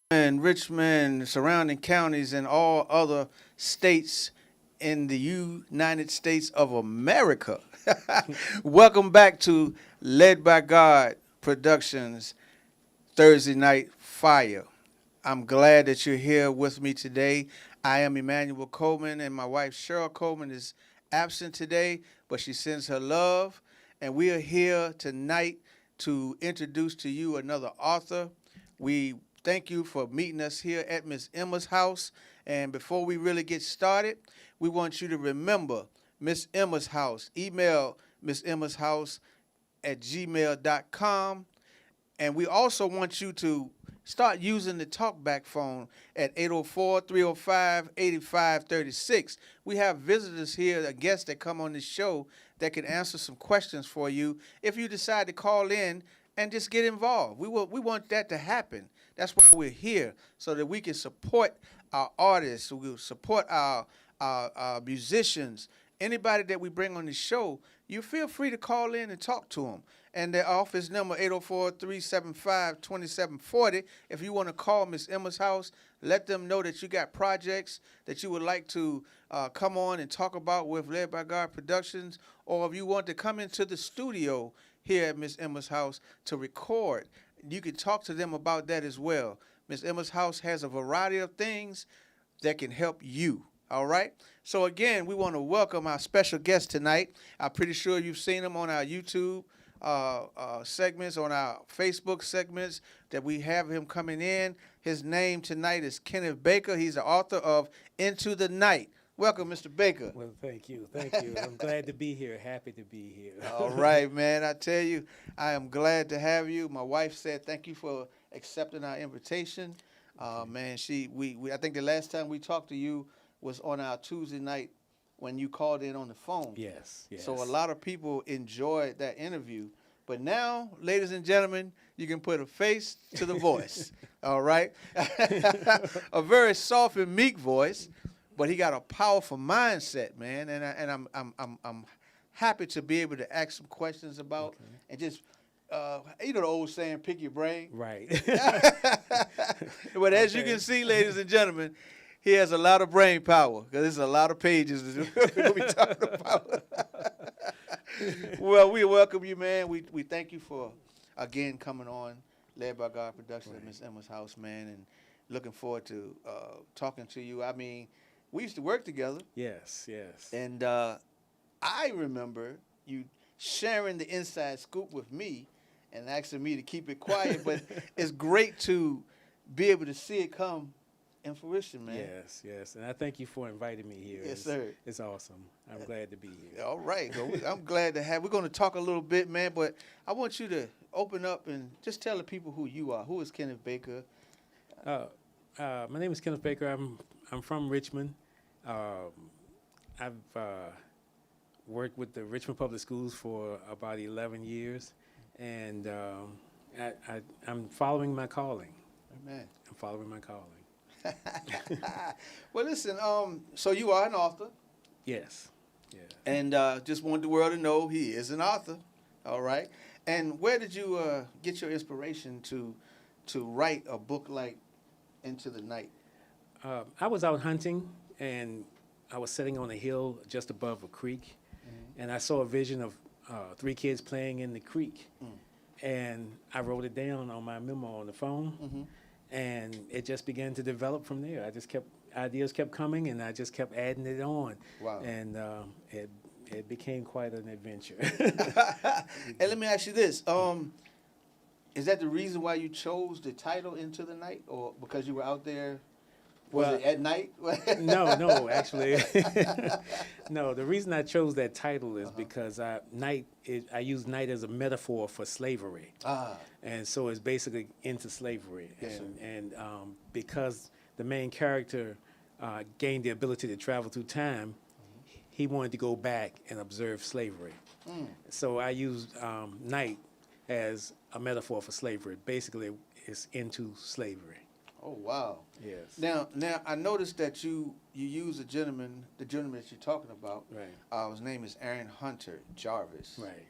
And Richmond, surrounding counties, and all other states in the United States of America. Welcome back to Led by God Productions Thursday Night Fire. I'm glad that you're here with me today. I am Emmanuel Coleman, and my wife Cheryl Coleman is absent today, but she sends her love. And we are here tonight to introduce to you another author. We thank you for meeting us here at Miss Emma's house. And before we really get started, we want you to remember Miss Emma's house. Email Miss Emma's house at gmail.com. And we also want you to start using the talkback phone at 804-305-8536. We have visitors here, guests that come on this show that can answer some questions for you if you decide to call in and just get involved. We want that to happen. That's why we're here, so that we can support our artists, we'll support our musicians, anybody that we bring on the show. You feel free to call in and talk to them. And their office number, 804-375-2740. If you want to call Miss Emma's house, let them know that you got projects that you would like to come on and talk about with Led by God Productions, or if you want to come into the studio here at Miss Emma's house to record, you can talk to them about that as well. Miss Emma's house has a variety of things that can help you. All right? So again, we want to welcome our special guest tonight. I'm pretty sure you've seen him on our YouTube segments, on our Facebook segments, that we have him coming in. His name tonight is Kenneth Baker. He's the author of Into the Night. Welcome, Mr. Baker. Well, thank you. Thank you. I'm glad to be here. Happy to be here. All right, man. I tell you, I am glad to have you. My wife said thank you for accepting our invitation. Man, I think the last time we talked to you was on our Tuesday night when you called in on the phone. Yes. So a lot of people enjoyed that interview. But now, ladies and gentlemen, you can put a face to the voice. All right? A very soft and meek voice, but he got a powerful mindset, man. And I'm happy to be able to ask some questions about and just you know the old saying, pick your brain. Right. But as you can see, ladies and gentlemen, he has a lot of brain power because there's a lot of pages we'll be talking about. Well, we welcome you, man. We thank you for, again, coming on Led by God Productions at Miss Emma's house, man, and looking forward to talking to you. I mean, we used to work together. Yes. And I remember you sharing the inside scoop with me and asking me to keep it quiet, but it's great to be able to see it come in fruition, man. Yes. And I thank you for inviting me here. Yes, sir. It's awesome. I'm glad to be here. All right. Well, I'm glad to have. We're going to talk a little bit, man, but I want you to open up and just tell the people who you are. Who is Kenneth Baker? My name is Kenneth Baker. I'm from Richmond. I've worked with the Richmond Public Schools for about 11 years, and I'm following my calling. Amen. I'm following my calling. Well, listen. So you are an author, Yes. Yeah. and just want the world to know he is an author. All right. And where did you get your inspiration to write a book like Into the Night? I was out hunting, and I was sitting on a hill just above a creek, and I saw a vision of three kids playing in the creek, and I wrote it down on my memo on the phone, and it just began to develop from there. I just kept ideas kept coming, and I just kept adding it on, Wow. and it became quite an adventure. And let me ask you this: is that the reason why you chose the title Into the Night, or because you were out there? Was Well, it at night? no, actually, no. The reason I chose that title is because I use night as a metaphor for slavery, Ah, and so it's basically into slavery, Yeah. and because the main character gained the ability to travel through time, he wanted to go back and observe slavery. So I used night as a metaphor for slavery. Basically, it's into slavery. oh wow. Yes. Now I noticed that you use the gentleman that you're talking about. Right. His name is Aaron Hunter Jarvis. Right.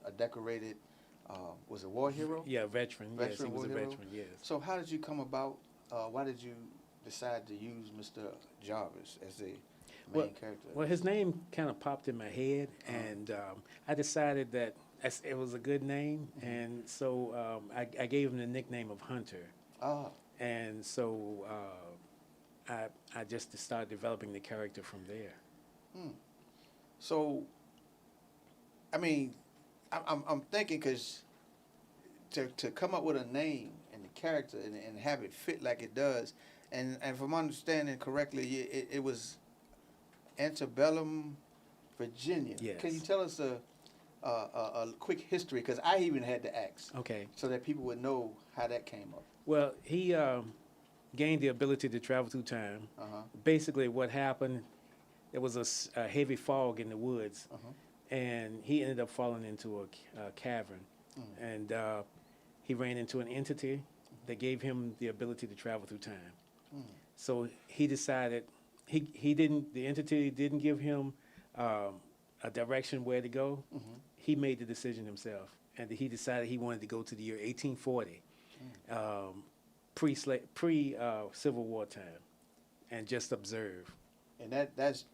A decorated, was a war hero. Yeah, veteran. Yes, Veteran, he was a war hero? veteran. Yes. So how did you come about? Why did you decide to use Mr. Jarvis as the main character? Well, his name kind of popped in my head, and I decided that it was a good name, and so I gave him the nickname of Hunter. Ah, And so I just started developing the character from there. so I mean, I'm thinking because to come up with a name and the character and have it fit like it does, and if I'm understanding correctly, it was Antebellum, Virginia. Yes. Can you tell us a quick history? Because I even had to ask Okay. so that people would know how that came up. Well, he gained the ability to travel through time. Uh-huh. Basically, what happened, there was a heavy fog in the woods, and he ended up falling into a cavern. And he ran into an entity that gave him the ability to travel through time. So he decided, the entity didn't give him a direction where to go. He made the decision himself, and he decided he wanted to go to the year 1840. Pre-Civil War time, and just observe. And that's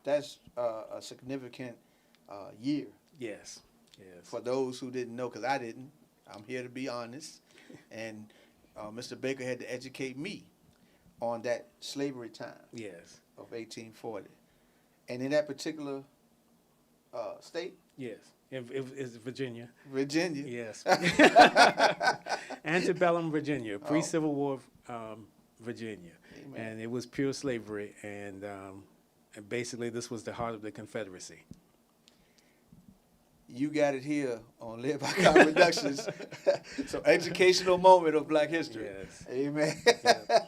a significant year Yes, yes. for those who didn't know, because I didn't. I'm here to be honest, and Mr. Baker had to educate me on that slavery time Yes, of 1840, and in that particular state, yes. It's Virginia. Virginia. Yes. Antebellum Virginia, pre-Civil War Virginia. Amen. And it was pure slavery, and basically this was the heart of the Confederacy. You got it here on Live by God Productions. So educational moment of Black history. Yes. Amen. Yeah.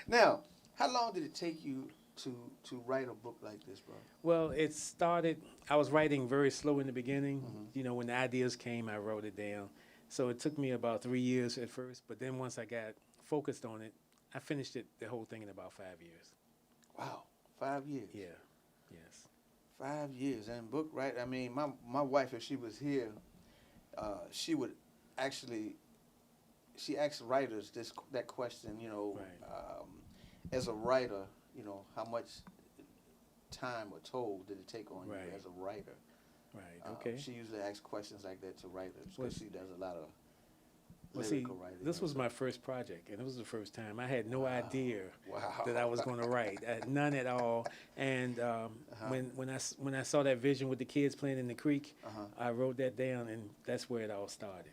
Now, how long did it take you to write a book like this, bro? Well, it started, I was writing very slow in the beginning. You know, when the ideas came, I wrote it down. So it took me about 3 years at first, but then once I got focused on it, I finished the whole thing in about 5 years. Wow, 5 years. Yeah, yes. 5 years and book, right? I mean, my wife, if she was here, she would actually, she asks writers that question, you know, Right. As a writer, you know, how much time or toll did it take on Right. you as a writer? Right, okay. She usually asks questions like that to writers Well, because she does a lot of Well, see, lyrical writing. this was my first project, and it was the first time. I had no Wow. idea Wow. that I was going to write, none at all. And when I saw that vision with the kids playing in the creek, I wrote that down, and that's where it all started.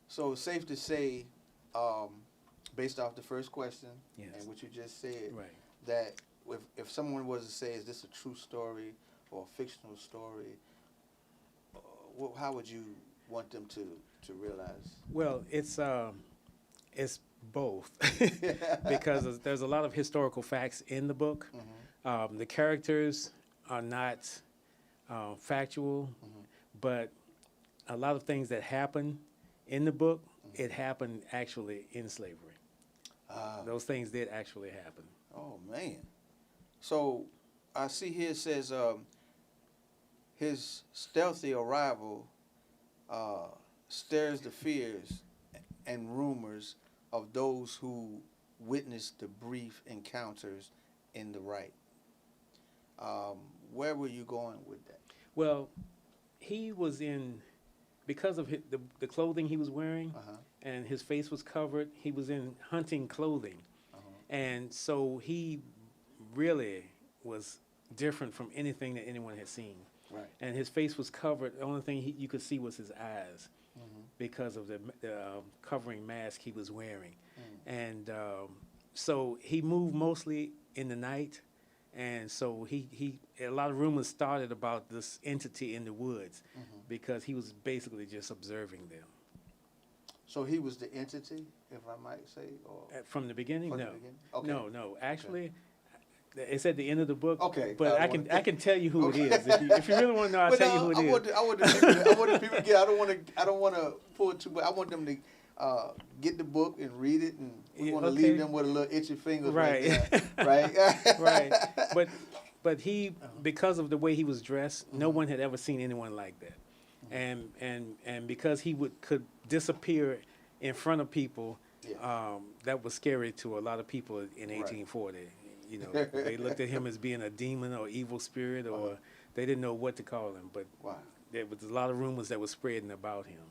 So it's safe to say, based off the first question Yes. and what you just said, Right. that if someone was to say, is this a true story or a fictional story, how would you want them to realize? Well, it's both because there's a lot of historical facts in the book. The characters are not factual, but a lot of things that happen in the book, it happened actually in slavery. Those things did actually happen. Oh man. So I see here it says his stealthy arrival uh, stirs the fears and rumors of those who witnessed the brief encounters in the right. Um, where were you going with that? Well, he was in because of the clothing he was wearing, Uh huh. and his face was covered. He was in hunting clothing, Uh-huh. and so he really was different from anything that anyone had seen. Right. And his face was covered. The only thing you could see was his eyes Mm-hmm. because of the covering mask he was wearing. Mm. And so he moved mostly in the night. And so he a lot of rumors started about this entity in the woods Mm-hmm. because he was basically just observing them. So he was the entity, if I might say, or From the beginning, from no. the beginning? Okay. No. Actually, it's at the end of the book. Okay, But I I can tell you who Okay. it is. If you really want to know, I'll But tell you who it is. I want the people. I want the people to get. I don't want to pull it too. But I want them to get the book and read it, and we Yeah, want to okay. leave them with a little itchy fingers right Right. there, right? Right. But he, because of the way he was dressed, no Mhm. one had ever seen anyone like that. And because he could disappear in front of people, Yeah. that was scary to a lot of people in Right. 1840. You know, they looked at him as being a demon or evil spirit, or Uh-huh. they didn't know what to call him. But Wow, there was a lot of rumors that were spreading about him.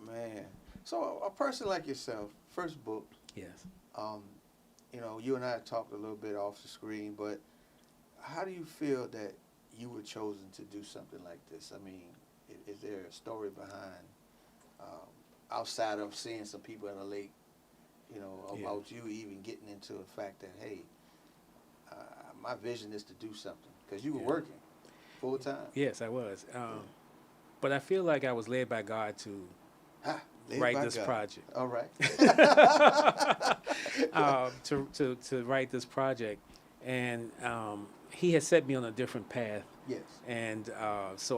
man. So a person like yourself, first book. Yes. You and I talked a little bit off the screen, but how do you feel that you were chosen to do something like this? I mean, is there a story behind, outside of seeing some people at a lake, Yeah. about you even getting into the fact that, hey, my vision is to do something? Because you were Yeah. working full time. Yes, I was. But I feel like I was led by God to Led write by this God. project. All right. To write this project, and he had set me on a different path, Yes. and so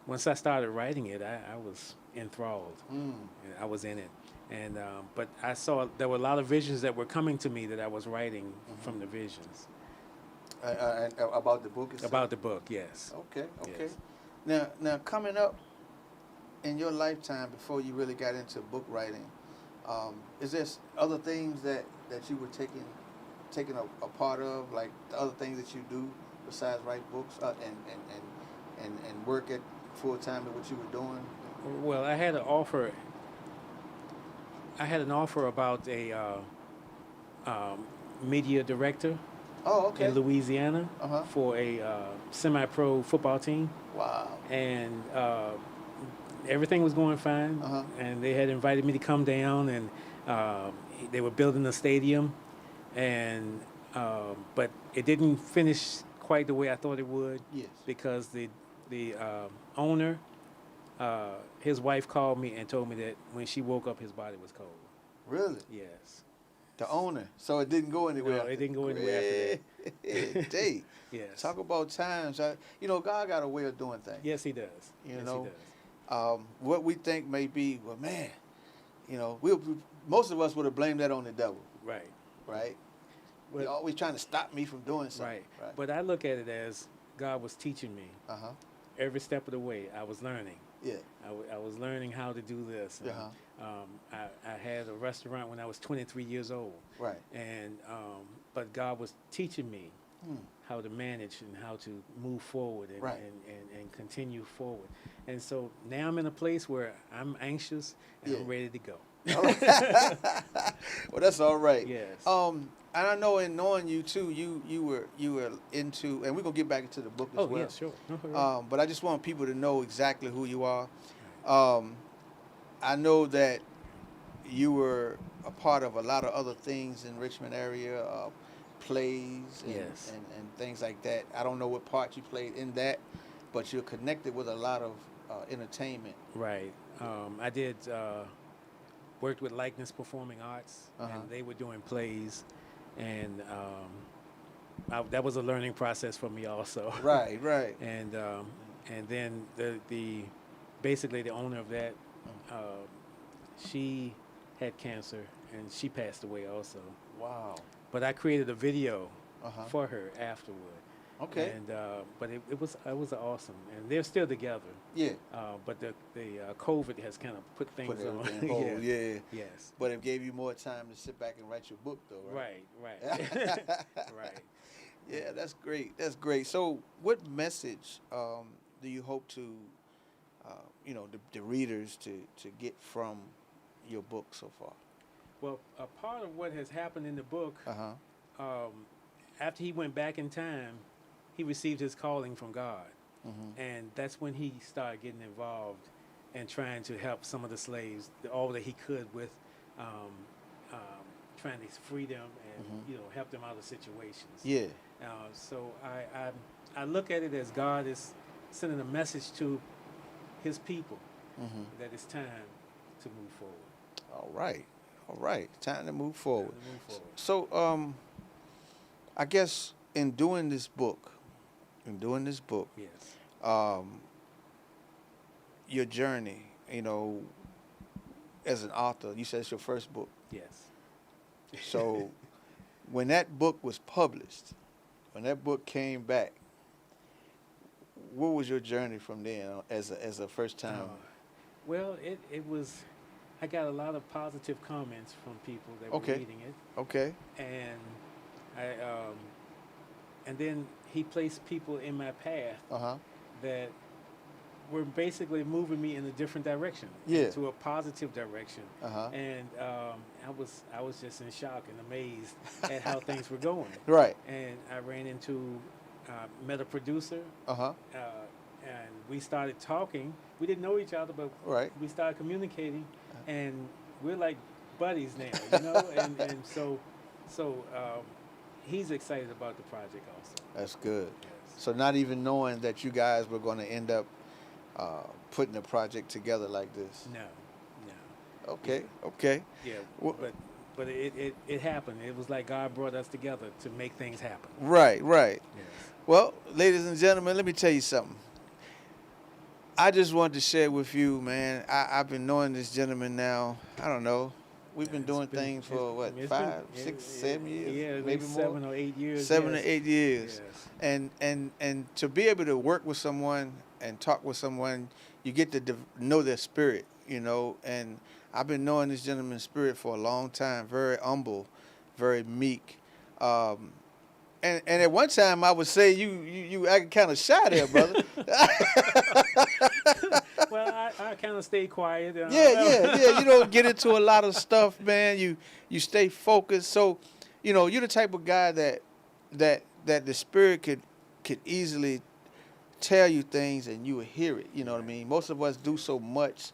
once I started writing it, I was enthralled. Mm. And I was in it, and but I saw there were a lot of visions that were coming to me that I was writing Mhm. from the visions And about the book itself? about the book. Yes. Okay, okay. Yes. Now, coming up in your lifetime before you really got into book writing, is there other things that you were taking a part of, like the other things that you do besides write books and work at full time at what you were doing? Well, I had an offer. I had an offer about a media director Oh, okay. in Louisiana Uh-huh. for a semi-pro football team, Wow. and everything was going fine. Uh-huh. And they had invited me to come down, and they were building a stadium, and but it didn't finish quite the way I thought it would, Yes. because the owner, his wife called me and told me that when she woke up, his body was cold. Really? Yes. The owner. So it didn't go anywhere. No, it didn't go anywhere after that. Hey, Yes. talk about times. God got a way of doing things. Yes, he does. You Yes, know, he does. What we think may be, well, man, most of us would have blamed that on the devil, Right. right? But, You're always trying to stop me from doing something. right. But I look at it as God was teaching me Uh-huh. every step of the way. I was learning. Yeah. I was learning how to do this. And, Uh-huh. I had a restaurant when I was 23 years old, Right. and but God was teaching me Hmm. how to manage and how to move forward and, Right. and continue forward. And so now I'm in a place where I'm anxious and Yeah. I'm ready to go. All right. Well, that's all right. Yes. And I know in knowing you too, you were into, and we're gonna get back into the book as Oh, well. yeah, sure. No, hurry. But I just want people to know exactly who you are. I know that you were a part of a lot of other things in Richmond area, plays and, Yes. and things like that. I don't know what part you played in that, but you're connected with a lot of entertainment. Right. I did worked with Likeness Performing Arts, Uh-huh. and they were doing plays, and that was a learning process for me also. Right, right. And then the basically the owner of that, she had cancer and she passed away also. Wow. but I created a video Uh-huh. for her afterward. Okay. And but it was awesome, and they're still together. Yeah. But the COVID has kind of put Put things on. everything hold. Yeah. Yeah. Yes. But it gave you more time to sit back and write your book, though, right? Right. Right. Yeah, that's great. That's great. So, what message do you hope to, the readers to get from your book so far? Well, a part of what has happened in the book, Uh-huh. after he went back in time, he received his calling from God, and that's when he started getting involved and trying to help some of the slaves all that he could with um, trying to free them and help them out of situations. Yeah. So I look at it as God is sending a message to his people that it's time to move forward. All right. All right. Time to move forward. Time to move forward. So, I guess in doing this book, Yes. your journey, as an author, you said it's your first book. Yes. So, when that book was published, when that book came back, what was your journey from then as a first time? Well, it was. I got a lot of positive comments from people that Okay. were reading it, Okay. and and then he placed people in my path Uh-huh. that were basically moving me in a different direction, Yeah. to a positive direction, Uh-huh. and I was just in shock and amazed at how things were going, Right. and I ran into met a producer. Uh-huh. And we started talking. We didn't know each other, but Right. we started communicating, and we're like buddies now, and so he's excited about the project also. That's good. Yes. So not even knowing that you guys were going to end up putting a project together like this. No. Okay. Okay. Yeah, Well- but it happened. It was like God brought us together to make things happen. Right. Right. Yes. Well, ladies and gentlemen, let me tell you something. I just wanted to share with you, man. I've been knowing this gentleman now. I don't know. We've been It's doing been- things for it's- what, it's 5, been- 6, yeah, 7 years, Yeah, at maybe least more. 7 or 8 years. 7 yes. or 8 years. Yes. And to be able to work with someone and talk with someone, you get to know their spirit, And I've been knowing this gentleman's spirit for a long time. Very humble, very meek. And at one time I would say you acting kind of shy there, brother. Well, I kind of stay quiet. Yeah. You don't get into a lot of stuff, man. You stay focused. So, you're the type of guy that the spirit could easily tell you things and you will hear it. You know what I mean? Most of us do so much,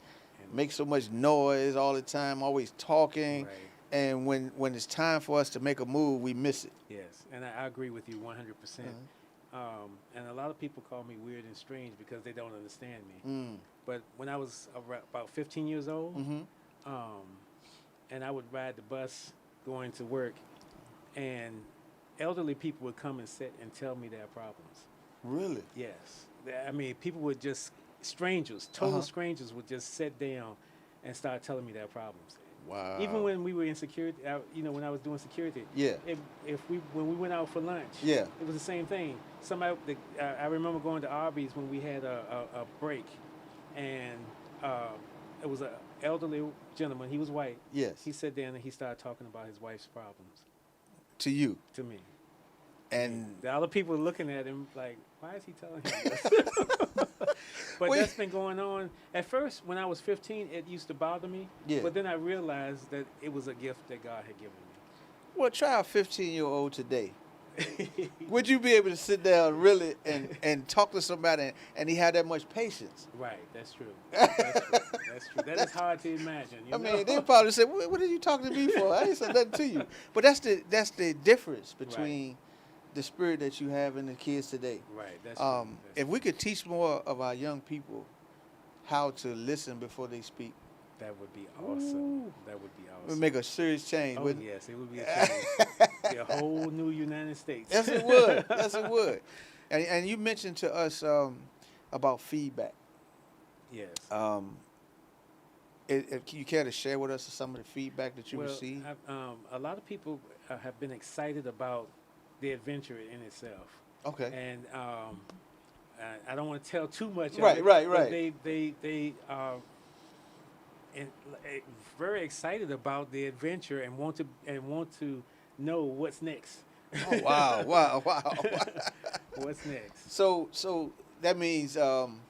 make so much noise all the time, always talking. Right. And when it's time for us to make a move, we miss it. Yes, and I agree with you 100%. And a lot of people call me weird and strange because they don't understand me. Mm. But when I was about 15 years old, and I would ride the bus going to work, and elderly people would come and sit and tell me their problems. Really? Yes. I mean, people would just, strangers, total Uh-huh. strangers would just sit down and start telling me their problems. Wow. Even when we were in security, when I was doing security, Yeah. when we went out for lunch, Yeah. it was the same thing. I remember going to Arby's when we had a break, and it was an elderly gentleman. He was white. Yes. He sat down and he started talking about his wife's problems To you. to me. And The other people were looking at him like, why is he telling him this? But Wait. that's been going on. At first, when I was 15, it used to bother me. Yeah. But then I realized that it was a gift that God had given well, try a 15-year-old today. me. Would you be able to sit down really and talk to somebody and he had that much patience? Right, that's true. That's true. That is hard to imagine. I mean, they probably say, what are you talking to me for? I ain't said nothing to you. But that's the difference between the spirit that you have in the kids today. Right, that's true. If we could teach more of our young people how to listen before they speak, That would be awesome. That would be it awesome. would make a serious change, Oh, wouldn't it? yes, it would be a change. Be a whole new United States. Yes, it would. Yes, it would. And you mentioned to us about feedback. Yes. Can you care to share with us some of the feedback that you Well, received? a lot of people have been excited about the adventure in itself, Okay. and I don't want to tell too much of Right, it, right, but right. they are in, very excited about the adventure and want to know what's next. Oh wow, wow, wow. What's next? So that means when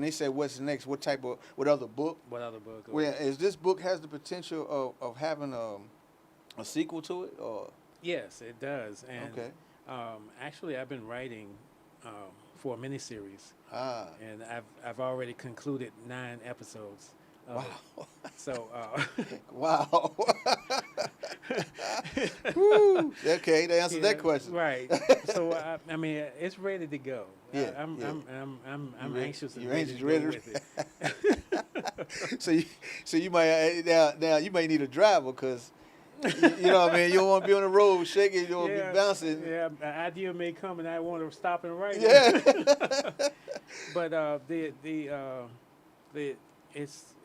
they say what's next, what other book? What other book? Or, Well, is this book has the potential of having a sequel to it, or yes, it does. And okay? actually, I've been writing um, for a miniseries, Ah, and I've already concluded 9 episodes of it. wow, So, wow. Woo. Okay, that answered yeah, that question. right. So I mean, it's ready to go. Yeah, I'm yeah. I'm anxious and You're ready anxious, to go ready. with it. So you might now you might need a driver because you know what I mean. You don't want to be on the road shaking. You don't want to be Yeah, bouncing. yeah. An idea may come, and I want to stop and write Yeah. it. But the it's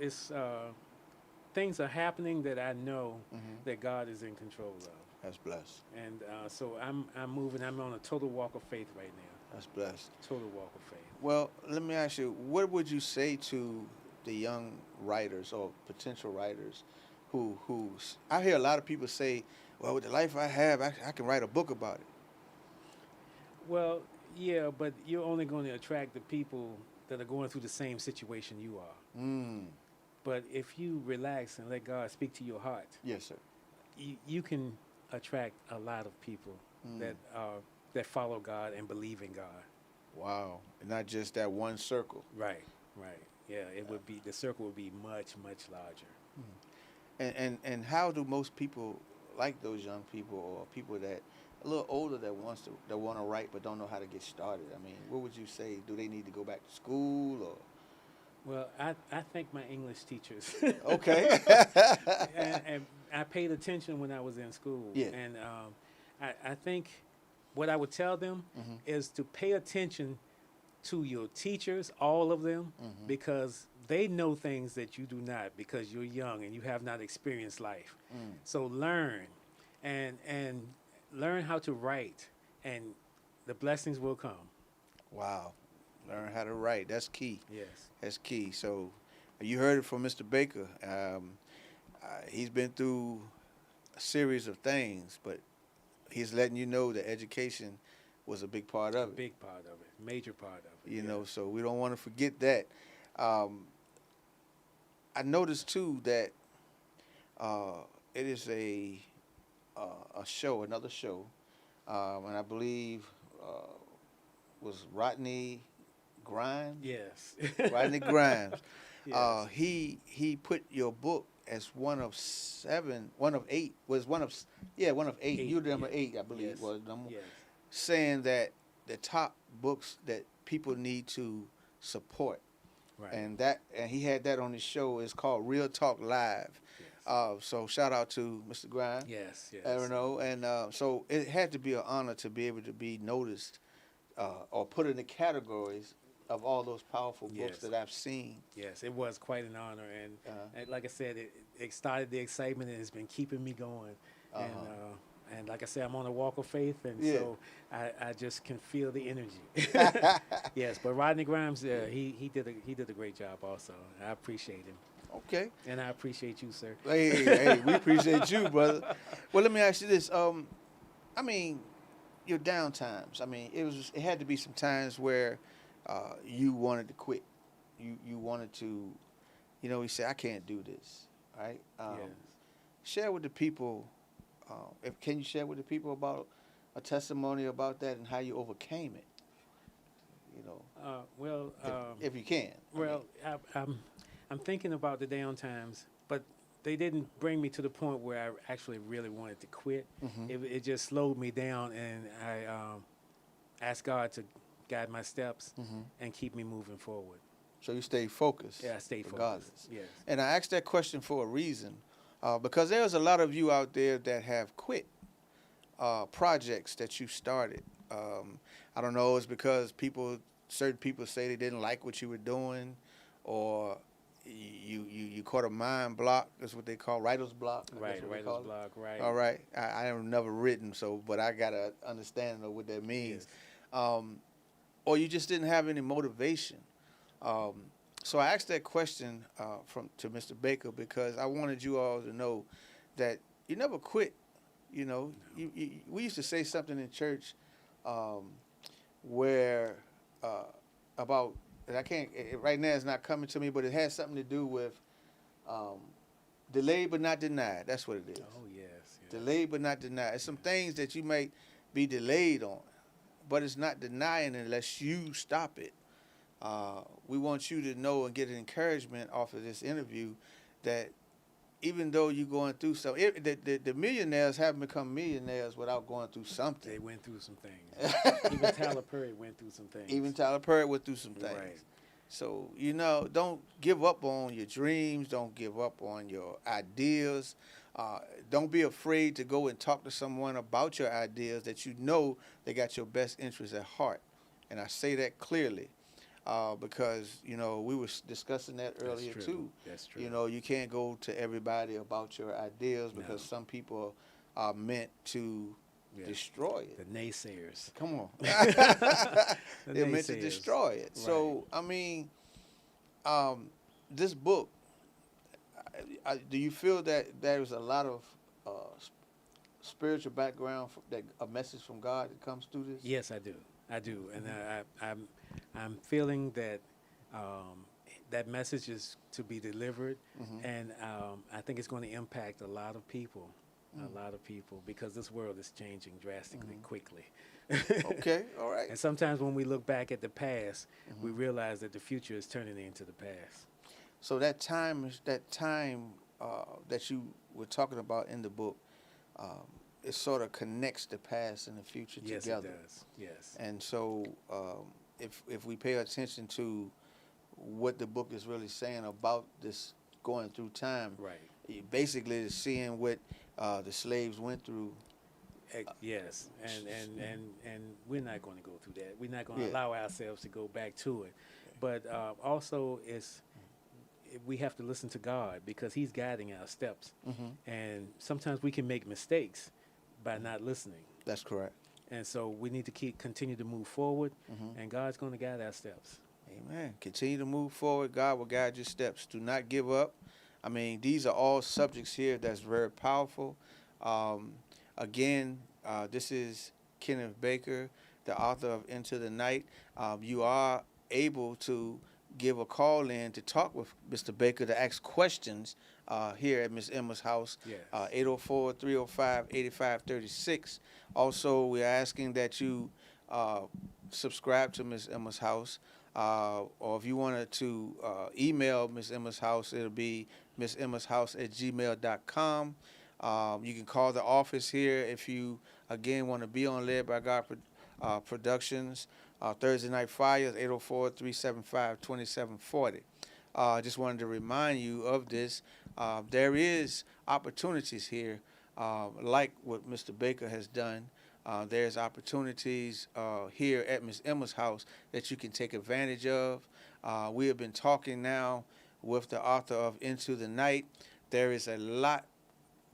things are happening that I know Hmm. that God is in control of, That's blessed. and so I'm moving. I'm on a total walk of faith right now. That's blessed. Total walk of faith. Well, let me ask you, what would you say to the young writers or potential writers who I hear a lot of people say, well, with the life I have, I can write a book about it. Well, yeah, but you're only going to attract the people that are going through the same situation you are. Mm. But if you relax and let God speak to your heart, Yes, sir. you can attract a lot of people Mm. that follow God and believe in God. Wow. And not just that one circle. Right, right. Yeah, it would be the circle would be much larger. And how do most people like those young people or people that a little older that want to write but don't know how to get started? I mean, what would you say? Do they need to go back to school or? Well, I thank my English teachers. Okay. And I paid attention when I was in school. Yeah. And I think what I would tell them Mhm. is to pay attention to your teachers, all of them, Mhm. because they know things that you do not because you're young and you have not experienced life. Mm. So learn and learn how to write, and the blessings will come. Wow. Learn how to write. That's key. Yes. That's key. So you heard it from Mr. Baker. He's been through a series of things, but he's letting you know that education was a big part A of it. big part of it, major part of it. You yeah. know, so we don't want to forget that. I noticed too that it is a show, another show, and I believe was Rodney Grimes. Yes. Rodney Grimes. Yes. He put your book as one of 7, one of 8 was one of one of 8. Eight, You were number yeah. 8, I believe, Yes. was number Yes. saying that the top books that people need to support, Right. and he had that on his show. It's called Real Talk Live. Yes. So shout out to Mr. Grimes. Yes. Yes. I don't know, and so it had to be an honor to be able to be noticed or put in the categories of all those powerful books Yes. that I've seen. Yes, it was quite an honor, and, Uh-huh. and like I said, it started the excitement, and it's been keeping me going. Uh-huh. And like I said, I'm on a walk of faith, and Yeah. so I just can feel the energy. Yes, but Rodney Grimes, he did a great job also. I appreciate him, Okay. and I appreciate you, sir. Hey, we appreciate you, brother. Well, let me ask you this. I mean, your down times. I mean, it had to be some times where you wanted to quit. You wanted to, you say, I can't do this, right? Yes. Share with the people. Can you share with the people about a testimony about that and how you overcame it? Well, If you can. I'm thinking about the down times, but they didn't bring me to the point where I actually really wanted to quit. Mhm. It just slowed me down, and I asked God to guide my steps Mhm. and keep me moving forward. So you stay focused. Yeah, I stayed regardless. focused. Yes. And I asked that question for a reason, because there's a lot of you out there that have quit projects that you started. I don't know, it's because certain people say they didn't like what you were doing, or you caught a mind block. That's what they call writer's block. Right, That's what they writer's call it. block, right. All right. I have never written, so but I got to understand what that means. Yes. Or you just didn't have any motivation. Um, so I asked that question to Mr. Baker because I wanted you all to know that you never quit. You know, we used to say something in church where about, and I can't, right now it's not coming to me, but it has something to do with delayed but not denied. That's what it is. Oh, yes. Delayed but not denied. It's some things that you might be delayed on, but it's not denying unless you stop it. We want you to know and get an encouragement off of this interview that even though you're going through something, the millionaires haven't become millionaires without going through something. They went through some things. Even Tyler Perry went through some things. Even Tyler Perry went through some things. Right. So, don't give up on your dreams. Don't give up on your ideas. Don't be afraid to go and talk to someone about your ideas that you know they got your best interests at heart. And I say that clearly because, we were discussing that earlier too. That's true. You can't go to everybody about your ideas because some people are meant to destroy it. The naysayers. Come on. The They're meant to naysayers. destroy it. Right. So, this book, do you feel that there's a lot of spiritual background, a message from God that comes through this? Yes, I do. And I'm feeling that that message is to be delivered, and I think it's going to impact a lot of people. A lot of people, because this world is changing drastically, quickly. Okay, all right. And sometimes when we look back at the past, we realize that the future is turning into the past. So that time that you were talking about in the book, it sort of connects the past and the future Yes, together. it does. Yes. And so, if we pay attention to what the book is really saying about this going through time, Right. basically is seeing what the slaves went through. Yes, and we're not going to go through that. We're not going to Yeah. allow ourselves to go back to it. But also, we have to listen to God because He's guiding our steps. And sometimes we can make mistakes by not listening. That's correct. And so we need to continue to move forward, and God's going to guide our steps. Amen. Continue to move forward. God will guide your steps. Do not give up. These are all subjects here that's very powerful. Again, this is Kenneth Baker, the author of Into the Night. You are able to give a call in to talk with Mr. Baker to ask questions here at Miss Emma's house, Yes. 804-305-8536. Also, we are asking that you subscribe to Miss Emma's house. Or if you wanted to email Miss Emma's house, it'll be missemmashouse@gmail.com. You can call the office here if you, again, want to be on Led by God Productions. Thursday Night Fires, 804-375-2740. I just wanted to remind you of this. There is opportunities here, like what Mr. Baker has done. There's opportunities here at Miss Emma's house that you can take advantage of. We have been talking now with the author of Into the Night. There is a lot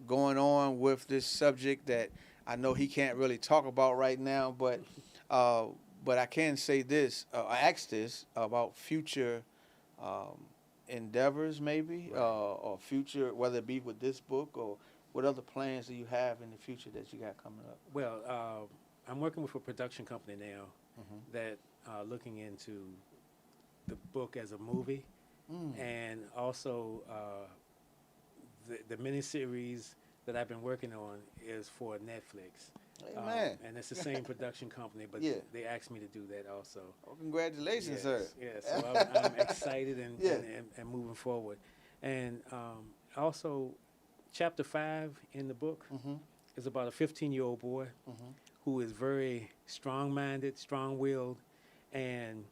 going on with this subject that I know he can't really talk about right now, but I can say this. I asked this about future endeavors, maybe, or future, whether it be with this book or what other plans do you have in the future that you got coming up? Well, I'm working with a production company now that looking into the book as a movie, and also the miniseries that I've been working on is for Netflix. Amen. And it's the same production company, but Yeah. they asked me to do that also. Well, congratulations, sir. Yes, so I'm excited and moving forward. And also, Chapter 5 in the book is about a 15-year-old boy who is very strong-minded, strong-willed, and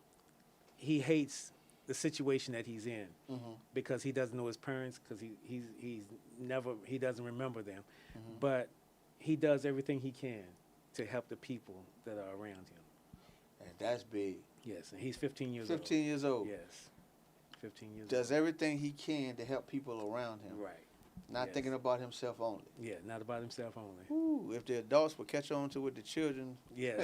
he hates the situation that he's in because he doesn't know his parents, because he doesn't remember them. But he does everything he can to help the people that are around him. And that's big. Yes, and he's 15 years old. 15 years old. Yes. 15 years Does old. everything he can to help people around him. Right. Not Yes. thinking about himself only. Yeah, not about himself only. Ooh, if the adults would catch on to what the children Yeah.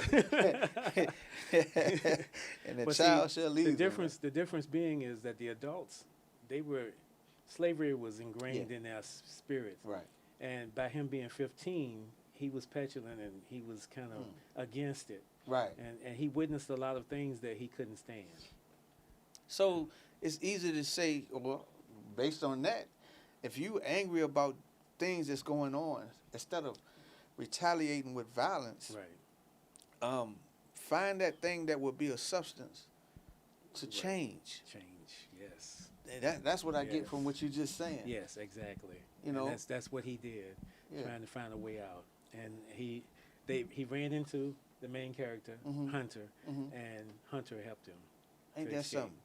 and the But child see, shall lead them. the difference being is that the adults, slavery was ingrained Yeah. in their spirits. Right. And by him being 15, he was petulant and he was kind of against it. Right. And he witnessed a lot of things that he couldn't stand. So it's easy to say, well, based on that, if you angry about things that's going on, instead of retaliating with violence, Right. find that thing that will be a substance to Right. change. Change. Yes. And that's what I get Yes. from what you're just saying. Yes, exactly. You know? And that's what he did, Yeah. trying to find a way out. And he ran into the main character, Mhm. Hunter, Mhm. and Hunter helped him. Ain't to that escape. something?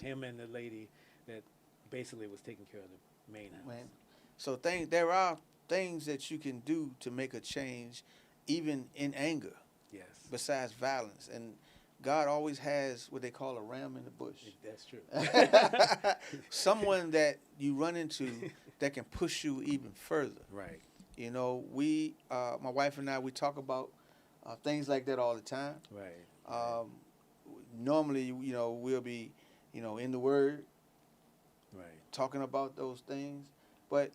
Him and the lady that basically was taking care of the main house. Man. So there are things that you can do to make a change, even in anger, Yes, besides violence. And God always has what they call a ram in the bush. that's true. Someone that you run into that can push you even further. Right. You know, my wife and I, we talk about things like that all the time. Right. Normally, you know, we'll be, you know, in the Word, Right. talking about those things, but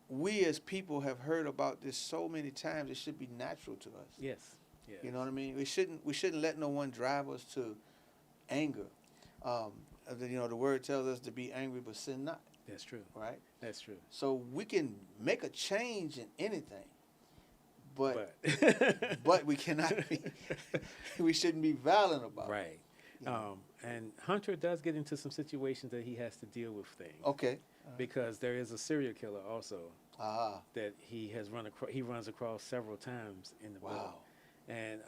we as people have heard about this so many times. It should be natural to us. Yes. Yes. You know what I mean? We shouldn't let no one drive us to anger. You know, the Word tells us to be angry, but sin not. That's true. Right. That's true. So we can make a change in anything, but we cannot be. We shouldn't be violent about it. Right. You know? And Hunter does get into some situations that he has to deal with things. Okay. Because there is a serial killer also Ah. that he runs across several times in the book. Wow. And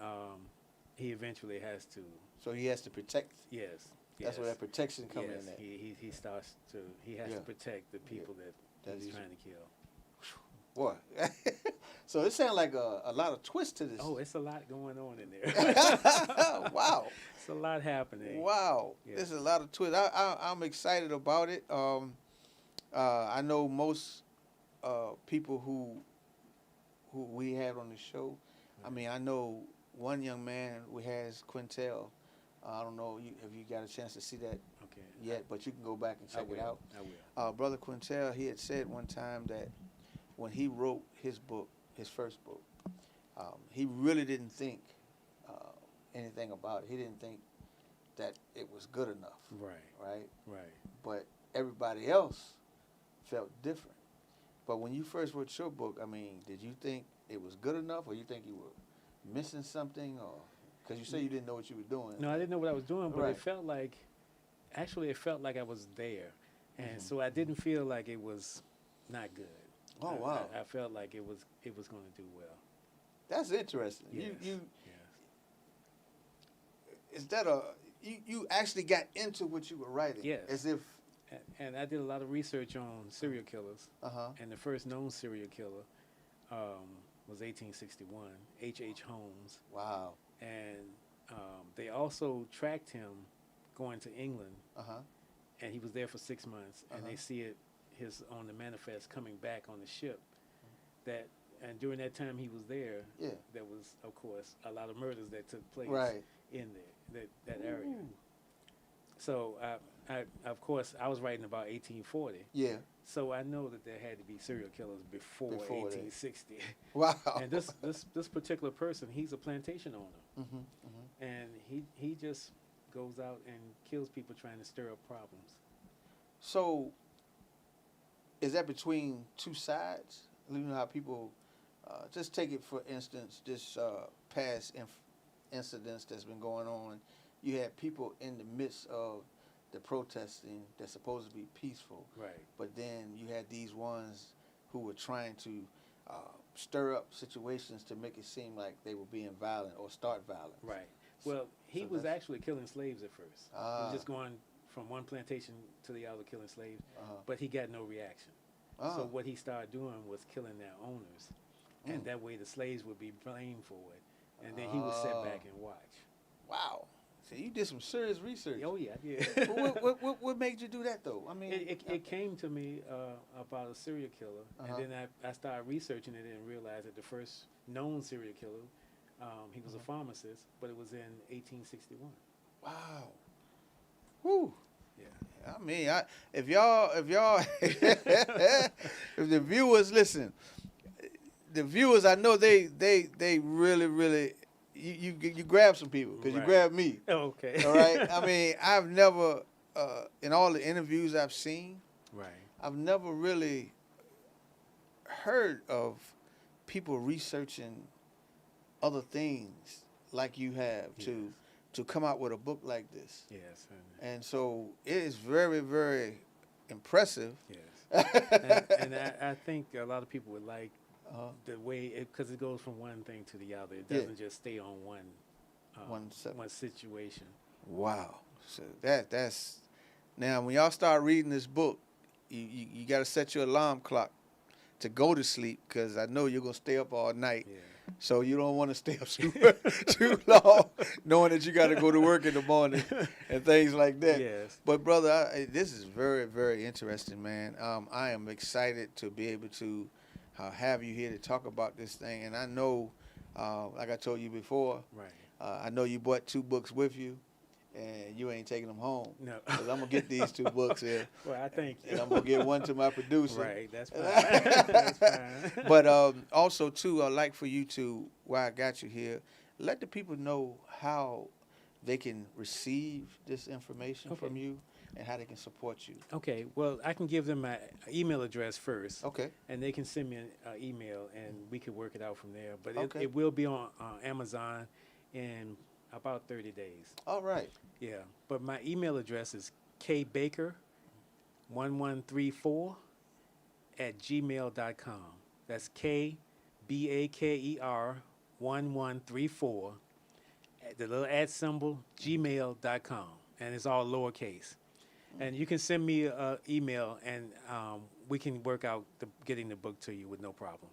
he eventually has to. So he has to protect. Yes. That's where that protection comes yes. in. At. He starts to. He has Yeah. to protect the people that he's he's- trying to kill. Boy. So it sounds like a lot of twist to this. Oh, it's a lot going on in there. Wow. It's a lot happening. Wow. Yeah. There's a lot of twist. I'm excited about it. I know most people who we had on the show. I mean, I know one young man who has Quintel. I don't know if you got a chance to see that Okay. yet, but you can go back and check it out. I will. Brother Quintel, he had said one time that when he wrote his book, his first book, he really didn't think anything about it. He didn't think that it was good enough, Right. right? Right. But everybody else felt different. But when you first wrote your book, I mean, did you think it was good enough, or you think you were missing something, or because you say you didn't know what you were doing? No, I didn't know what I was doing, but Right. it felt like I was there, and Mhm. so I didn't feel like it was not good. Oh, wow. I felt like it was going to do well. That's interesting. Yes. You Yes. is that you actually got into what you were writing? Yes. As if And I did a lot of research on serial killers, uh-huh. and the first known serial killer was 1861, H.H. Holmes, Wow. and they also tracked him going to England, Uh-huh. and he was there for 6 months, and they Uh-huh. see it on the manifest coming back on the ship. And during that time he was there, Yeah. there was, of course, a lot of murders that took place Right. in that area. Ooh. So of course, I was writing about 1840. Yeah. So I know that there had to be serial killers before Before that. 1860. Wow. And this particular person, he's a plantation owner, Mm-hmm. Mm-hmm. and he just goes out and kills people trying to stir up problems. So is that between two sides? You know how people just take it for instance, this past incidents that's been going on. You had people in the midst of the protesting that's supposed to be peaceful, Right. but then you had these ones who were trying to stir up situations to make it seem like they were being violent or start violence. Right. Well, he So was that's- actually killing slaves at first. He was just going from one plantation to the other killing slaves, Uh-huh. but he got no reaction. Ah. So what he started doing was killing their owners, and Mm. that way the slaves would be blamed for it, and then he would sit back and watch. Wow. So you did some serious research. Oh yeah, yeah. What made you do that though? I mean, It came to me about a serial killer, Uh-huh. and then I started researching it and realized that the first known serial killer, he was a pharmacist, but it was in 1861. wow. Whew. Yeah. I mean, if y'all, if the viewers listen, the viewers, I know they really, you grab some people because you Right. grab me. Okay. All right. I mean, I've never, in all the interviews I've seen, Right. I've never really heard of people researching other things like you have Yes. to come out with a book like this. Yes. And so it is very, very impressive. Yes. And I think a lot of people would like the way because it goes from one thing to the other. It Yeah. doesn't just stay on one one situation. Wow. So that's now when y'all start reading this book, you got to set your alarm clock to go to sleep because I know you're gonna stay up all night. Yeah. So you don't want to stay up too long, knowing that you got to go to work in the morning and things like that. Yes. But brother, this is very, very interesting, man. I am excited to be able to have you here to talk about this thing. And I know, like I told you before, Right. I know you brought 2 books with you, and you ain't taking them home. No. Because I'm gonna get these 2 books here, Well, I thank you. and I'm gonna get one to my producer. Right. That's fine. That's fine. But also too, I'd like for you to, while I got you here, let the people know how they can receive this information from you and how they can support you. Okay. Well, I can give them my email address first. Okay. And they can send me an email, and we can work it out from there. But Okay. it will be on Amazon in about 30 days. All right. Yeah. But my email address is kbaker1134@gmail.com. That's KBAKER1134, the little @ symbol, gmail.com. And it's all lowercase. And you can send me an email, and we can work out getting the book to you with no problem.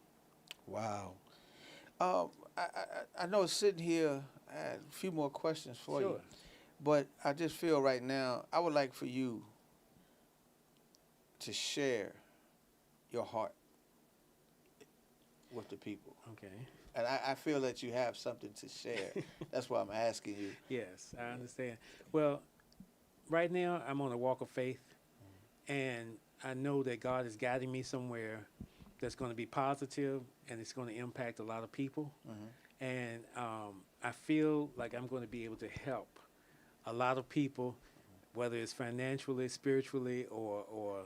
Wow. I know sitting here, I had a few more questions for you. Sure. But I just feel right now, I would like for you to share your heart with the people. Okay. And I feel that you have something to share. That's why I'm asking you. Yes, I understand. Well, right now I'm on a walk of faith, and I know that God is guiding me somewhere that's going to be positive, and it's going to impact a lot of people. And I feel like I'm going to be able to help a lot of people, whether it's financially, spiritually, or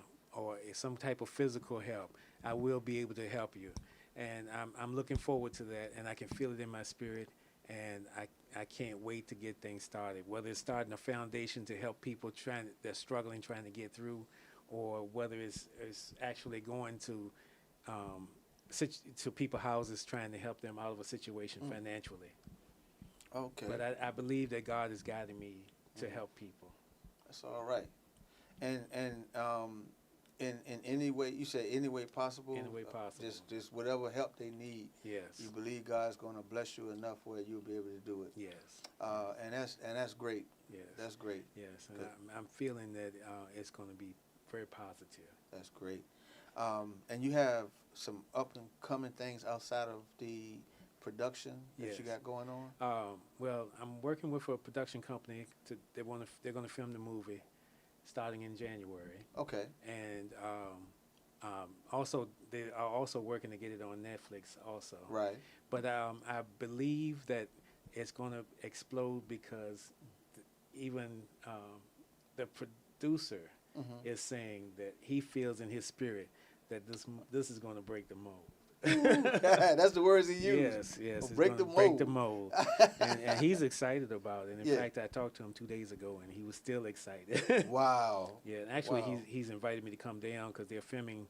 some type of physical help. I will be able to help you, and I'm looking forward to that, and I can feel it in my spirit, and I can't wait to get things started. Whether it's starting a foundation to help people they're struggling, trying to get through, or whether it's actually going to people's houses, trying to help them out of a situation financially. Okay. But I believe that God is guiding me to help people. That's all right. And in any way, you said any way possible? Any way possible. Just whatever help they need. Yes. You believe God's going to bless you enough where you'll be able to do it. Yes. And that's great. Yes. That's great. Yes. And Good. I'm feeling that it's going to be very positive. That's great. And you have some up and coming things outside of the production that Yes. you got going on? Well, I'm working with a production company. They're going to film the movie starting in January. Okay. And also they are also working to get it on Netflix also. Right. But I believe that it's going to explode because even the producer is saying that he feels in his spirit that this is going to break the mold. That's the words he used. Yes, yes. It's Break gonna the break mold. the mold. and he's excited about it. And in Yeah. fact, I talked to him 2 days ago, and he was still excited. Wow. Yeah, and actually, Wow. he's invited me to come down because they're filming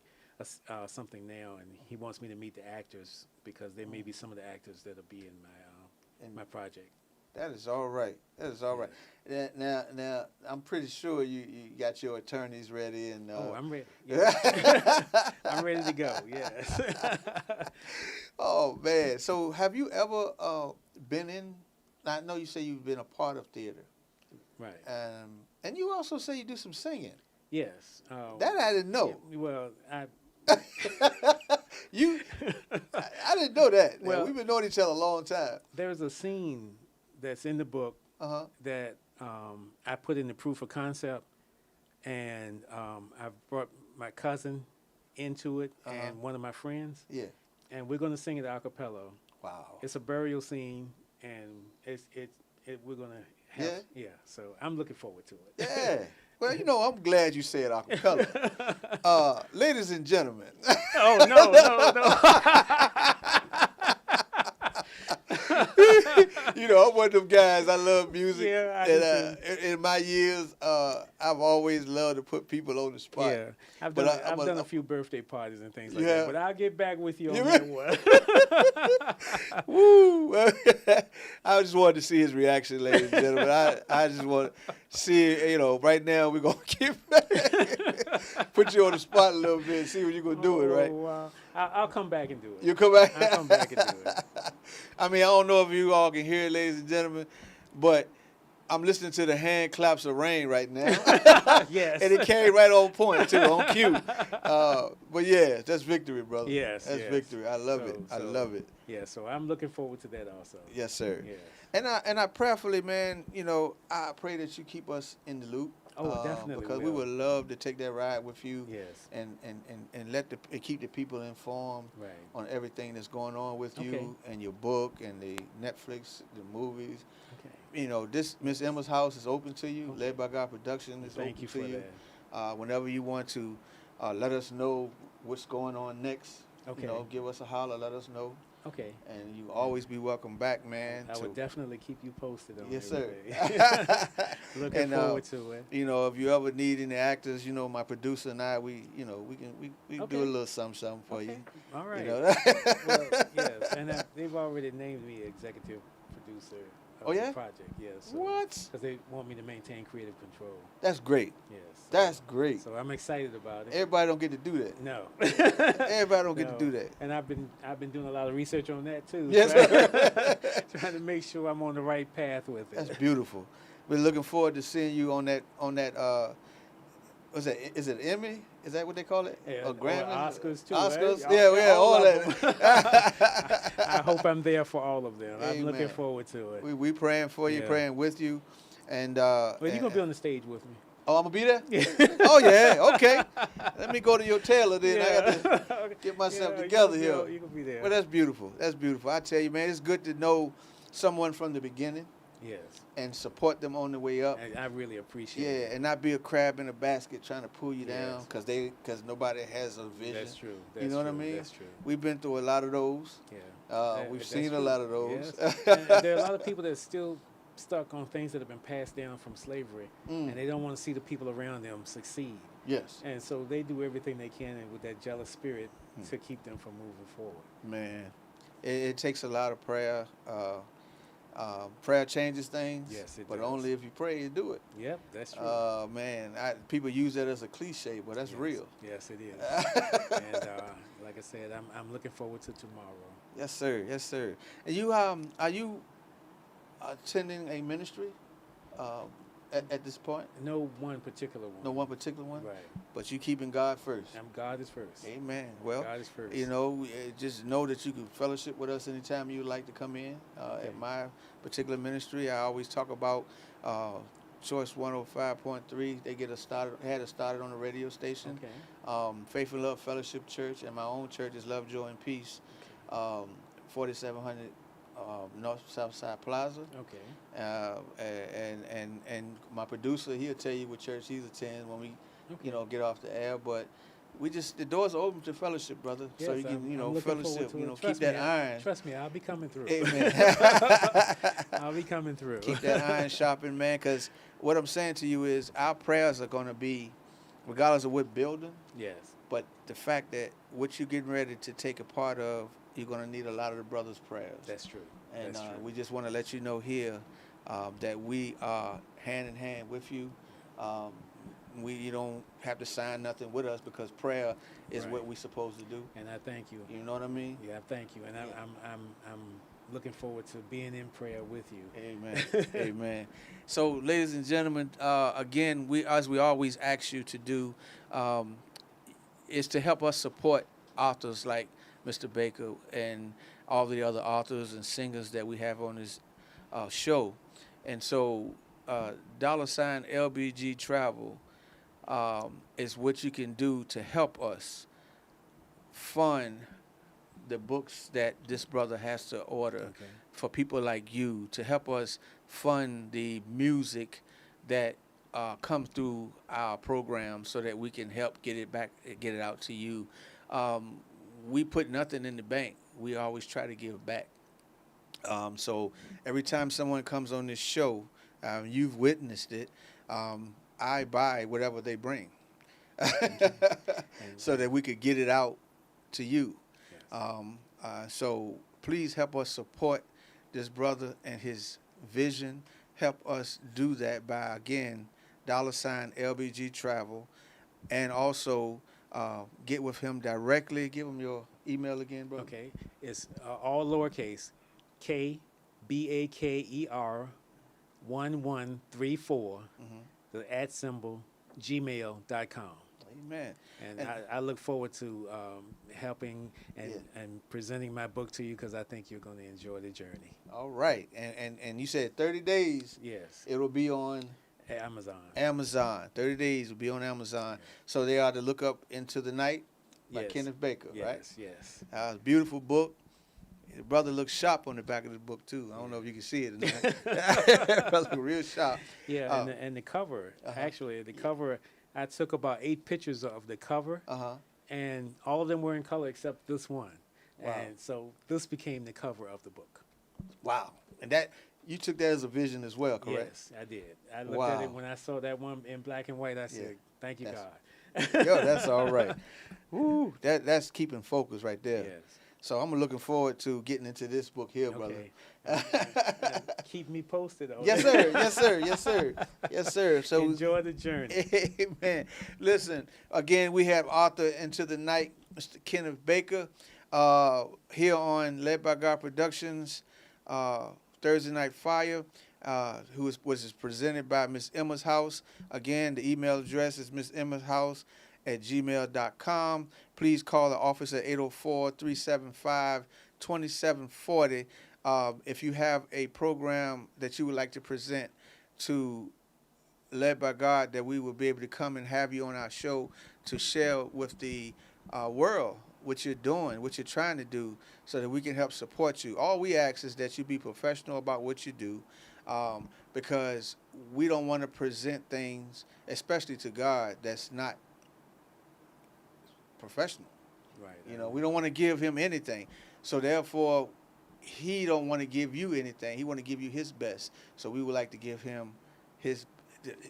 something now, and he wants me to meet the actors because there may be some of the actors that'll be in my project. That is all right. That is all right. Now, I'm pretty sure you got your attorneys ready and. I'm ready. Yeah. I'm ready to go. Yes. Oh man! So have you ever been in? I know you say you've been a part of theater. Right. And you also say you do some singing. Yes. That I didn't know. Well, I. You, I didn't know that. Well, We've been knowing each other a long time. there's a scene that's in the book that I put in the proof of concept, and I brought my cousin into it and one of my friends. Yeah. And we're going to sing it a cappella. Wow. It's a burial scene, and we're going to have so I'm looking forward to it. Yeah. Well, you know, I'm glad you said a cappella. Ladies and gentlemen. Oh, no. You know, I'm one of them guys. I love music. Yeah, And in my years, I've always loved to put people on the spot. Yeah, I've done a few birthday parties and things like Yeah. that. But I'll get back with you on You that one. Woo! I just wanted to see his reaction, ladies and gentlemen. I just want to see, you know, right now we're going to keep put you on the spot a little bit and see what you're going to do it, right? Wow. I'll come back and do it. You come back? I'll come back and do it. I mean, I don't know if you all can hear it, ladies and gentlemen, but I'm listening to the hand claps of rain right now. Yes. And it came right on point, too, on cue. But yeah, that's victory, brother. Yes. That's victory. I love it. I love it. Yeah, so I'm looking forward to that also. Yes, sir. Yes. And I prayerfully, man, you know, I pray that you keep us in the loop. Oh, definitely. Because we would love to take that ride with you. Yes. And keep the people informed on everything that's going on with you and your book and the Netflix, the movies. Okay. You know, this Miss Emma's House is open to you. Led by God Production is open to you. Whenever you want to let us know what's going on next. Okay. You know, give us a holler, let us know. Okay. And you always be welcome back, man. I would definitely keep you posted on Yes, sir. Looking forward to it. You know, if you ever need any actors, you know, my producer and I, we do a little something for you. All right. You know? Well, yes, and they've already named me executive producer of the project. Yes. So, what? Because they want me to maintain creative control. That's great. Yes. So, that's great. So I'm excited about it. Everybody don't get to do that. No. Everybody don't get to do that. And I've been doing a lot of research on that too. Yes. Trying to make sure I'm on the right path with it. That's beautiful. We're looking forward to seeing you on that what's that? Is it Emmy? Is that what they call it? Yeah, or Grammy? Oscars too. Oscars? Right? Yeah, all that. I hope I'm there for all of them. Amen. I'm looking forward to it. We praying for you, praying with you. And well, you're gonna be on the stage with me. Oh, I'm gonna be there? Yeah. Oh yeah, okay. Let me go to your tailor then. Yeah. I got to get myself together here. You can be there. Well, that's beautiful. That's beautiful. I tell you, man, it's good to know someone from the beginning. Yes. And support them on the way up. I really appreciate it. Yeah, and not be a crab in a basket trying to pull you down because nobody has a vision. That's true. You know what I mean? That's true. We've been through a lot of those. Yeah. We've seen a lot of those. Yes. And there are a lot of people that are still stuck on things that have been passed down from slavery, and they don't want to see the people around them succeed. Yes. And so they do everything they can with that jealous spirit to keep them from moving forward. Man, it takes a lot of prayer. Prayer changes things. Yes, it but does. only if you pray, you do it. Yep, that's true. Man, people use that as a cliche, but that's real. Yes, it is. And like I said, I'm looking forward to tomorrow. Yes, sir. Yes, sir. And you, are you attending a ministry at this point? No one particular one. No one particular one? Right. But you keeping God first. God is first. Amen. Well, God is first. You know, just know that you can fellowship with us anytime you'd like to come in. At my particular ministry, I always talk about Choice 105.3. They had us started on the radio station. Okay. Faith and Love Fellowship Church, and my own church is Love, Joy, and Peace. 4700 North Southside Plaza. Okay. And my producer, he'll tell you what church he's attending when we, get off the air. But the doors are open to fellowship, brother. Yes, so you can, I'm fellowship, Trust keep me, that iron. Trust me, I'll be coming through. Amen. I'll be coming through. Keep that iron sharpened, man. Because what I'm saying to you is our prayers are going to be, regardless of what building. Yes. But the fact that what you're getting ready to take a part of, you're going to need a lot of the brothers' prayers. That's true. And That's true. we just want to let you know here that we are hand in hand with you. You don't have to sign nothing with us because prayer is what we're supposed to do. And I thank you. You know what I mean? Yeah, thank you. And I'm looking forward to being in prayer with you. Amen. Amen. So, ladies and gentlemen, again, as we always ask you to do, um, is to help us support authors like Mr. Baker and all the other authors and singers that we have on this show. And so, $ LBG Travel is what you can do to help us fund the books that this brother has to order Okay. for people like you, to help us fund the music that comes through our program so that we can help get it out to you. Um, we put nothing in the bank. We always try to give back. So every time someone comes on this show, you've witnessed it. I buy whatever they bring, so that we could get it out to you. Yes. So please help us support this brother and his vision. Help us do that by, again, $ LBG Travel, and also get with him directly. Give him your email again, brother. Okay, it's all lowercase, KBAKER 1134, the @ symbol, gmail.com. Amen. And I look forward to helping and, Yeah. and presenting my book to you because I think you're going to enjoy the journey. All right. And you said 30 days Yes, it'll be on Amazon. Amazon. 30 days will be on Amazon. So they are to look up Into the Night by Yes. Kenneth Baker, right? Yes. Beautiful book. The brother looks sharp on the back of the book too. I don't know if you can see it or not. Brother look real sharp. Yeah, and the cover, actually, the cover, I took about 8 pictures of the cover, and all of them were in color except this one. Wow. And so this became the cover of the book. Wow. And that, you took that as a vision as well, correct? Yes, I did. I looked at it Wow. when I saw that one in black and white. I said, "Thank you, That's- God." Yo, that's all right. Woo, that's keeping focus right there. Yes. So I'm looking forward to getting into this book here, brother. Okay. Keep me posted. On Yes, that. sir. Yes, sir. Yes, sir. Yes, sir. So Enjoy the journey. Amen. Listen, again, we have author Into the Night, Mr. Kenneth Baker, here on Led by God Productions, Thursday Night Fire, which is presented by Miss Emma's House. Again, the email address is missemmahouse@gmail.com. Please call the office at 804-375-2740 if you have a program that you would like to present to Led by God, that we will be able to come and have you on our show to share with the world what you're doing, what you're trying to do, so that we can help support you. All we ask is that you be professional about what you do, because we don't want to present things, especially to God, that's not professional. Right. You know, we don't want to give him anything. So therefore, he don't want to give you anything. He want to give you his best. So we would like to give him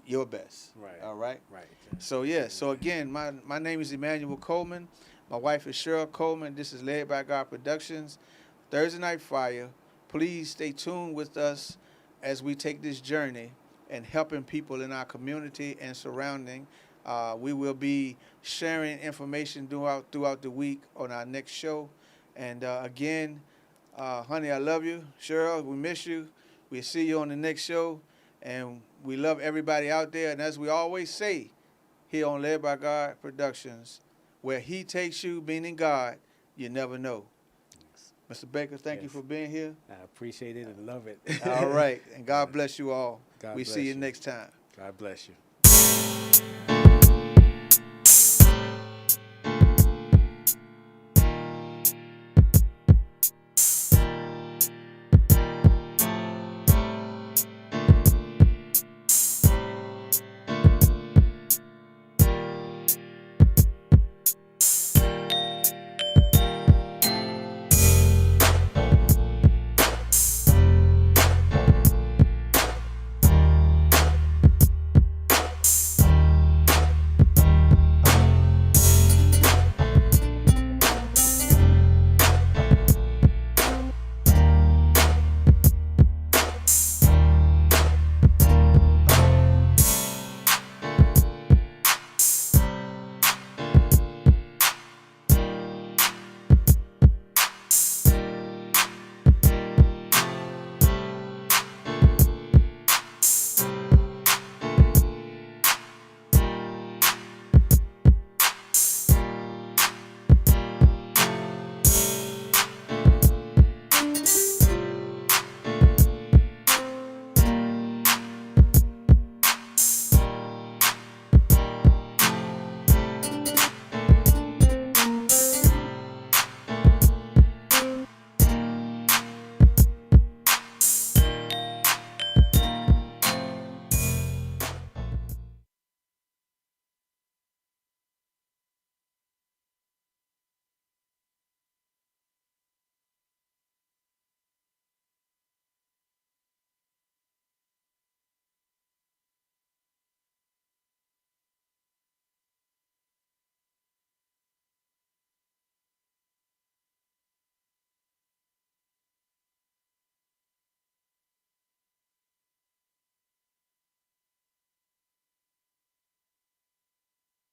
your best. Right. All right. Right. So yeah. So again, my name is Emmanuel Coleman. My wife is Cheryl Coleman. This is Led by God Productions, Thursday Night Fire. Please stay tuned with us as we take this journey and helping people in our community and surrounding. We will be sharing information throughout the week on our next show. And again, honey, I love you. Cheryl, we miss you. We'll see you on the next show. And we love everybody out there. And as we always say here on Led by God Productions, where he takes you, meaning God, you never know. Mr. Baker, thank you Yes. for being here. I appreciate it and love it. All right. And God bless you all. God We bless see you you. next time. God bless you.